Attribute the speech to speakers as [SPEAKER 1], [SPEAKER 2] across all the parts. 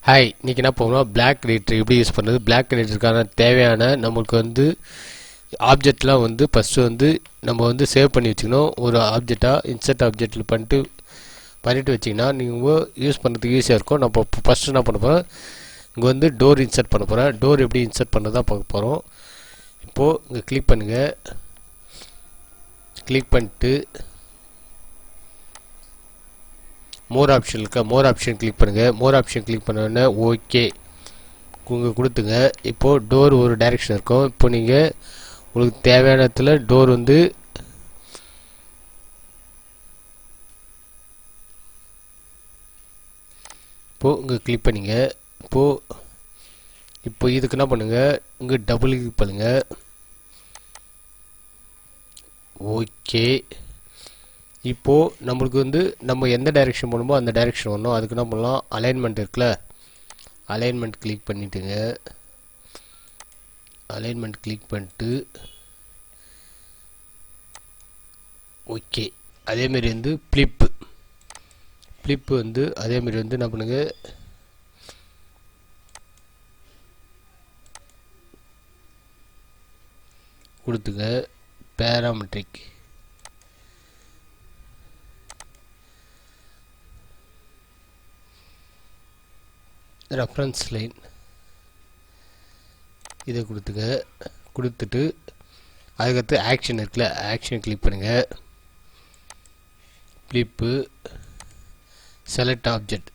[SPEAKER 1] Hi, இன்றைக்கி என்ன போகணும், பிளாக் எடிட்டர் எப்படி யூஸ் பண்ணுறது. பிளாக் எடிட்டருக்கான தேவையான நம்மளுக்கு ஆப்ஜெக்ட்லாம் ஃபஸ்ட்டு நம்ம சேவ் பண்ணி வச்சுக்கணும். ஒரு ஆப்ஜெக்டாக இன்சர்ட் ஆப்ஜெக்டில் பண்ணிட்டு வச்சிங்கன்னா நீங்கள் யூஸ் பண்ணுறதுக்கு ஈஸியாக இருக்கும். நம்ம ஃபஸ்ட்டு என்ன பண்ண போகிறோம், இங்கே டோர் இன்சர்ட் பண்ண போகிறேன். டோர் எப்படி இன்சர்ட் பண்ணுறது தான் பார்க்க போகிறோம். இப்போது இங்கே கிளிக் பண்ணுங்கள். கிளிக் பண்ணிட்டு மோர் ஆப்ஷன் இருக்கா, மோர் ஆப்ஷன் கிளிக் பண்ணுங்கள். மோர் ஆப்ஷன் கிளிக் பண்ணோடனே ஓகே உங்கள் கொடுத்துங்க. இப்போது டோர் ஒரு டைரெக்ஷன் இருக்கும். இப்போ நீங்கள் உங்களுக்கு தேவையான இடத்துல டோர் இப்போது இங்கே கிளிக் பண்ணிங்க. இப்போ இதுக்கு என்ன பண்ணுங்கள், இங்கே டபுள் கிளிக் பண்ணுங்கள். ஓகே, இப்போது நம்மளுக்கு நம்ம எந்த டைரெக்ஷன் போகணுமோ அந்த டைரெக்ஷன் வரணும். அதுக்கு என்ன பண்ணலாம், அலைன்மெண்ட் இருக்குல்ல, அலைன்மெண்ட் கிளிக் பண்ணிட்டுங்க. அலைன்மெண்ட் கிளிக் பண்ணிட்டு ஓகே. அதேமாரி ஃப்ளிப்பு அதேமாரி என்ன பண்ணுங்க, கொடுத்துங்க. பேராமெட்ரிக் ரெஃபரன்ஸ் லைன் இதை கொடுத்துட்டு அதுக்கடுத்து ஆக்ஷன் இருக்குல்ல, ஆக்ஷன் கிளிக் பண்ணுங்கள். ஃப்ளிப்பு செலக்ட் ஆப்ஜெக்ட்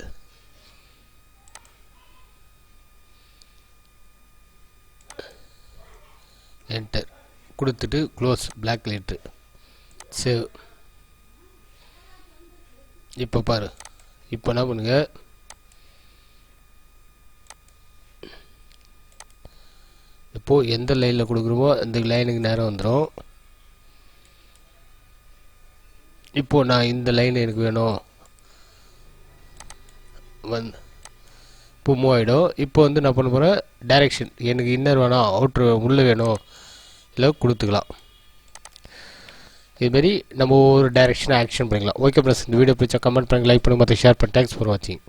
[SPEAKER 1] என்டர் கொடுத்துட்டு க்ளோஸ் பிளாக் லைட்டு சேவ். இப்போ பாரு, இப்போ என்ன பண்ணுங்க, இப்போது எந்த லைனில் கொடுக்குறோமோ அந்த லைனுக்கு நேரம் வந்துடும். இப்போது நான் இந்த லைன் எனக்கு வேணும் இப்போ மூவ் ஆகிடும். இப்போ நான் பண்ண போகிறேன், டைரெக்ஷன் எனக்கு இன்னர் வேணும், அவுட்ரு உள்ளே வேணும், இல்லை கொடுத்துக்கலாம். இதுமாரி நம்ம ஒரு டைரெக்ஷனை ஆக்ஷன் பண்ணிக்கலாம். ஓகே ஃப்ரெண்ட்ஸ், இந்த வீடியோ பிடிச்சா கமெண்ட் பண்ணுங்கள், லைக் பண்ணுங்கள், மற்ற ஷேர் பண்ணி. தேங்க்ஸ் ஃபார் வாட்சிங்.